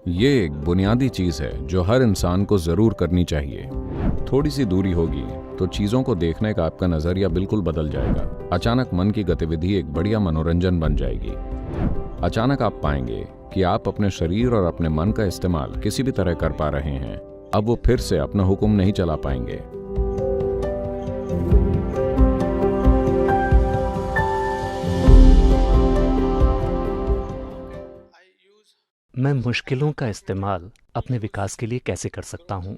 ये एक बुनियादी चीज़ है जो हर इंसान को ज़रूर करनी चाहिए। थोड़ी सी दूरी होगी तो चीज़ों को देखने का आपका नज़रिया बिल्कुल बदल जाएगा। अचानक मन की गतिविधि एक बढ़िया मनोरंजन बन जाएगी। अचानक आप पाएंगे कि आप अपने शरीर और अपने मन का इस्तेमाल किसी भी तरह कर पा रहे हैं। अब वो फिर से अपना हुक्म नहीं चला पाएंगे। मैं मुश्किलों का इस्तेमाल अपने विकास के लिए कैसे कर सकता हूँ?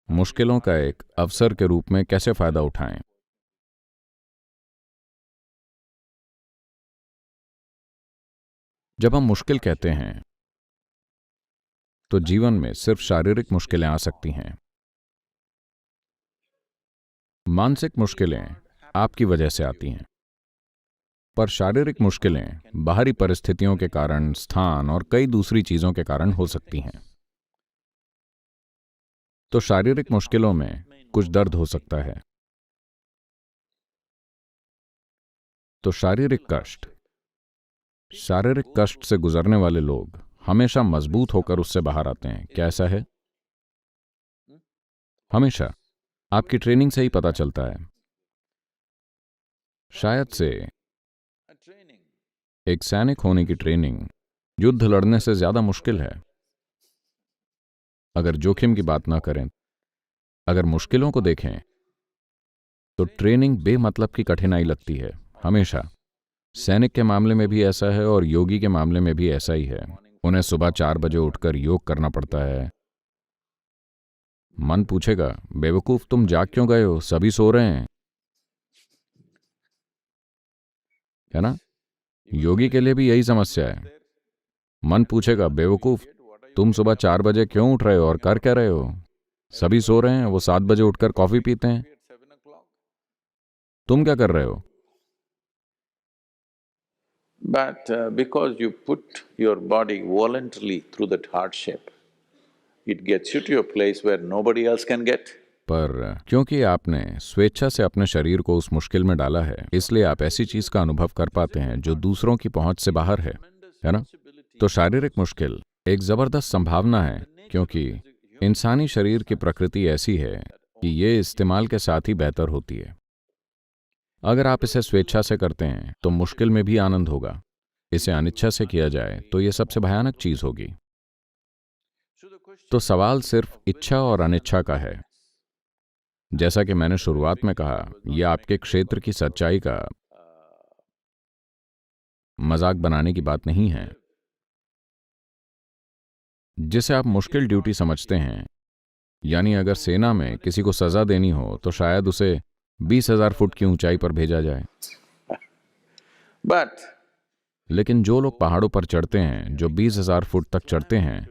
मुश्किलों का एक अवसर के रूप में कैसे फायदा उठाएं? जब हम मुश्किल कहते हैं तो जीवन में सिर्फ शारीरिक मुश्किलें आ सकती हैं। मानसिक मुश्किलें आपकी वजह से आती हैं, पर शारीरिक मुश्किलें बाहरी परिस्थितियों के कारण, स्थान और कई दूसरी चीजों के कारण हो सकती हैं। तो शारीरिक मुश्किलों में कुछ दर्द हो सकता है। तो शारीरिक कष्ट से गुजरने वाले लोग हमेशा मजबूत होकर उससे बाहर आते हैं। क्या ऐसा है? हमेशा आपकी ट्रेनिंग से ही पता चलता है। शायद से एक सैनिक होने की ट्रेनिंग युद्ध लड़ने से ज्यादा मुश्किल है। अगर जोखिम की बात ना करें, अगर मुश्किलों को देखें तो ट्रेनिंग बेमतलब की कठिनाई लगती है। हमेशा सैनिक के मामले में भी ऐसा है और योगी के मामले में भी ऐसा ही है। उन्हें सुबह 4 बजे उठकर योग करना पड़ता है। मन पूछेगा, बेवकूफ तुम जाग क्यों गए हो, सभी सो रहे हैं, है ना? योगी के लिए भी यही समस्या है। मन पूछेगा, बेवकूफ तुम सुबह 4 बजे क्यों उठ रहे हो और कर क्या रहे हो, सभी सो रहे हैं, वो 7 बजे उठकर कॉफी पीते हैं, तुम क्या कर रहे हो? But because you put your body voluntarily through that hardship, it gets you to a place where nobody else can get. पर क्योंकि आपने स्वेच्छा से अपने शरीर को उस मुश्किल में डाला है, इसलिए आप ऐसी चीज का अनुभव कर पाते हैं जो दूसरों की पहुंच से बाहर है ना? तो शारीरिक मुश्किल एक जबरदस्त संभावना है, क्योंकि इंसानी शरीर की प्रकृति ऐसी है कि ये इस्तेमाल के साथ ही बेहतर होती है। अगर आप इसे स्वेच्छा से करते हैं तो मुश्किल में भी आनंद होगा। इसे अनिच्छा से किया जाए तो यह सबसे भयानक चीज होगी। तो सवाल सिर्फ इच्छा और अनिच्छा का है। जैसा कि मैंने शुरुआत में कहा, यह आपके क्षेत्र की सच्चाई का मजाक बनाने की बात नहीं है। जिसे आप मुश्किल ड्यूटी समझते हैं, यानी अगर सेना में किसी को सजा देनी हो तो शायद उसे 20,000 फुट की ऊंचाई पर भेजा जाए। But लेकिन जो लोग पहाड़ों पर चढ़ते हैं, जो 20,000 फुट तक चढ़ते हैं,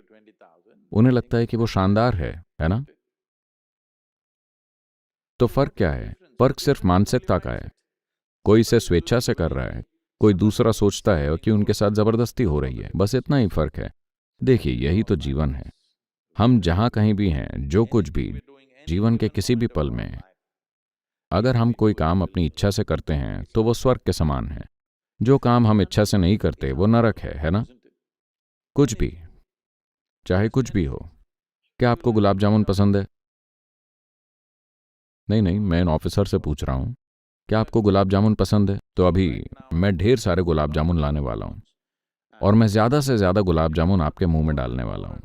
उन्हें लगता है कि वो शानदार है ना? तो फर्क क्या है? फर्क सिर्फ मानसिकता का है। कोई इसे स्वेच्छा से कर रहा है, कोई दूसरा सोचता है कि उनके साथ जबरदस्ती हो रही है। बस इतना ही फर्क है। देखिए, यही तो जीवन है। हम जहां कहीं भी हैं, जो कुछ भी जीवन के किसी भी पल में, अगर हम कोई काम अपनी इच्छा से करते हैं तो वो स्वर्ग के समान है। जो काम हम इच्छा से नहीं करते वो नरक है ना? कुछ भी, चाहे कुछ भी हो। क्या आपको गुलाब जामुन पसंद है? नहीं, मैं इन ऑफिसर से पूछ रहा हूं, क्या आपको गुलाब जामुन पसंद है? तो अभी मैं ढेर सारे गुलाब जामुन लाने वाला हूं और मैं ज्यादा से ज्यादा गुलाब जामुन आपके मुंह में डालने वाला हूं।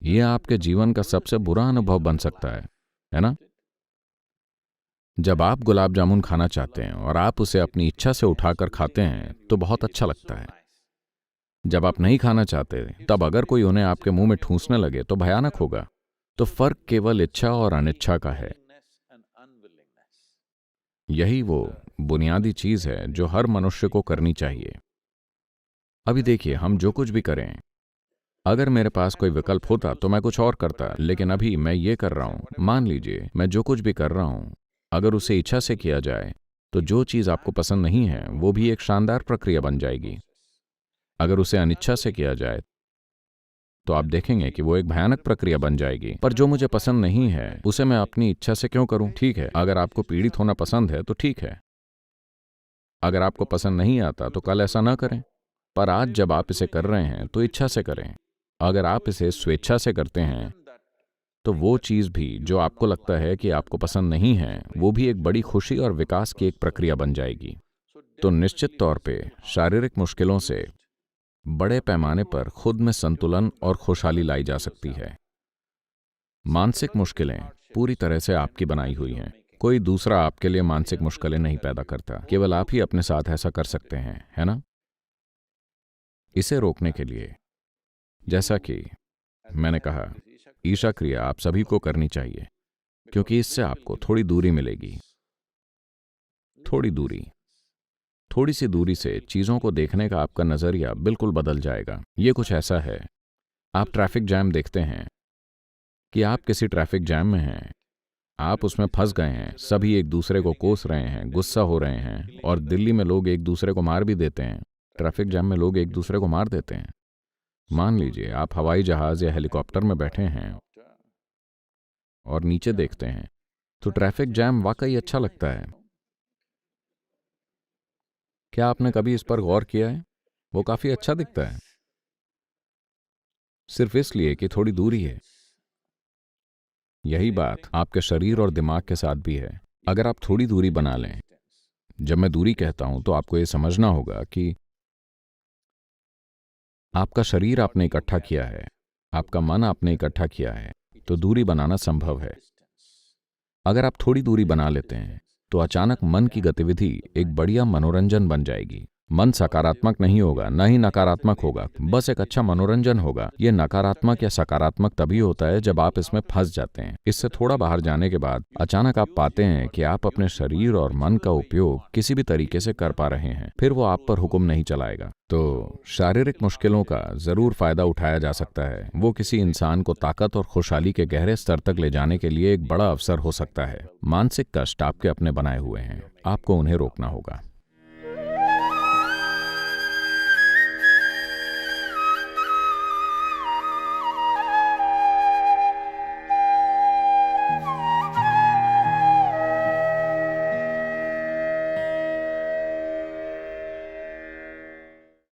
यह आपके जीवन का सबसे बुरा अनुभव बन सकता है ना? जब आप गुलाब जामुन खाना चाहते हैं और आप उसे अपनी इच्छा से उठाकर खाते हैं तो बहुत अच्छा लगता है। जब आप नहीं खाना चाहते, तब अगर कोई उन्हें आपके मुंह में ठूंसने लगे तो भयानक होगा। तो फर्क केवल इच्छा और अनिच्छा का है। यही वो बुनियादी चीज है जो हर मनुष्य को करनी चाहिए। अभी देखिए, हम जो कुछ भी करें, अगर मेरे पास कोई विकल्प होता तो मैं कुछ और करता, लेकिन अभी मैं ये कर रहा हूं। मान लीजिए मैं जो कुछ भी कर रहा हूं, अगर उसे इच्छा से किया जाए तो जो चीज आपको पसंद नहीं है वो भी एक शानदार प्रक्रिया बन जाएगी। अगर उसे अनिच्छा से किया जाए तो आप देखेंगे कि वो एक भयानक प्रक्रिया बन जाएगी। पर जो मुझे पसंद नहीं है उसे मैं अपनी इच्छा से क्यों करूं? ठीक है, अगर आपको पीड़ित होना पसंद है तो ठीक है। अगर आपको पसंद नहीं आता तो कल ऐसा ना करें। पर आज जब आप इसे कर रहे हैं तो इच्छा से करें। अगर आप इसे स्वेच्छा से करते हैं तो वो चीज़ भी जो आपको लगता है कि आपको पसंद नहीं है, वो भी एक बड़ी खुशी और विकास की एक प्रक्रिया बन जाएगी। तो निश्चित तौर पे शारीरिक मुश्किलों से बड़े पैमाने पर खुद में संतुलन और खुशहाली लाई जा सकती है। मानसिक मुश्किलें पूरी तरह से आपकी बनाई हुई हैं। कोई दूसरा आपके लिए मानसिक मुश्किलें नहीं पैदा करता, केवल आप ही अपने साथ ऐसा कर सकते हैं, है ना? इसे रोकने के लिए, जैसा कि मैंने कहा, ईशा क्रिया आप सभी को करनी चाहिए, क्योंकि इससे आपको थोड़ी दूरी मिलेगी। थोड़ी सी दूरी से चीज़ों को देखने का आपका नज़रिया बिल्कुल बदल जाएगा। ये कुछ ऐसा है, आप ट्रैफिक जैम देखते हैं कि आप किसी ट्रैफिक जैम में हैं, आप उसमें फंस गए हैं, सभी एक दूसरे को कोस रहे हैं, गुस्सा हो रहे हैं, और दिल्ली में लोग एक दूसरे को मार भी देते हैं। ट्रैफिक जैम में लोग एक दूसरे को मार देते हैं। मान लीजिए आप हवाई जहाज़ या हेलीकॉप्टर में बैठे हैं और नीचे देखते हैं, तो ट्रैफिक जैम वाकई अच्छा लगता है। क्या आपने कभी इस पर गौर किया है? वो काफ़ी अच्छा दिखता है, सिर्फ इसलिए कि थोड़ी दूरी है। यही बात आपके शरीर और दिमाग के साथ भी है। अगर आप थोड़ी दूरी बना लें, जब मैं दूरी कहता हूं तो आपको ये समझना होगा कि आपका शरीर आपने इकट्ठा किया है, आपका मन आपने इकट्ठा किया है, तो दूरी बनाना संभव है। अगर आप थोड़ी दूरी बना लेते हैं तो अचानक मन की गतिविधि एक बढ़िया मनोरंजन बन जाएगी। मन सकारात्मक नहीं होगा, न ही नकारात्मक होगा, बस एक अच्छा मनोरंजन होगा। ये नकारात्मक या सकारात्मक तभी होता है जब आप इसमें फंस जाते हैं। इससे थोड़ा बाहर जाने के बाद अचानक आप पाते हैं कि आप अपने शरीर और मन का उपयोग किसी भी तरीके से कर पा रहे हैं, फिर वो आप पर हुक्म नहीं चलाएगा। तो शारीरिक मुश्किलों का जरूर फायदा उठाया जा सकता है। वो किसी इंसान को ताकत और खुशहाली के गहरे स्तर तक ले जाने के लिए एक बड़ा अवसर हो सकता है। मानसिक कष्ट आपके अपने बनाए हुए हैं, आपको उन्हें रोकना होगा।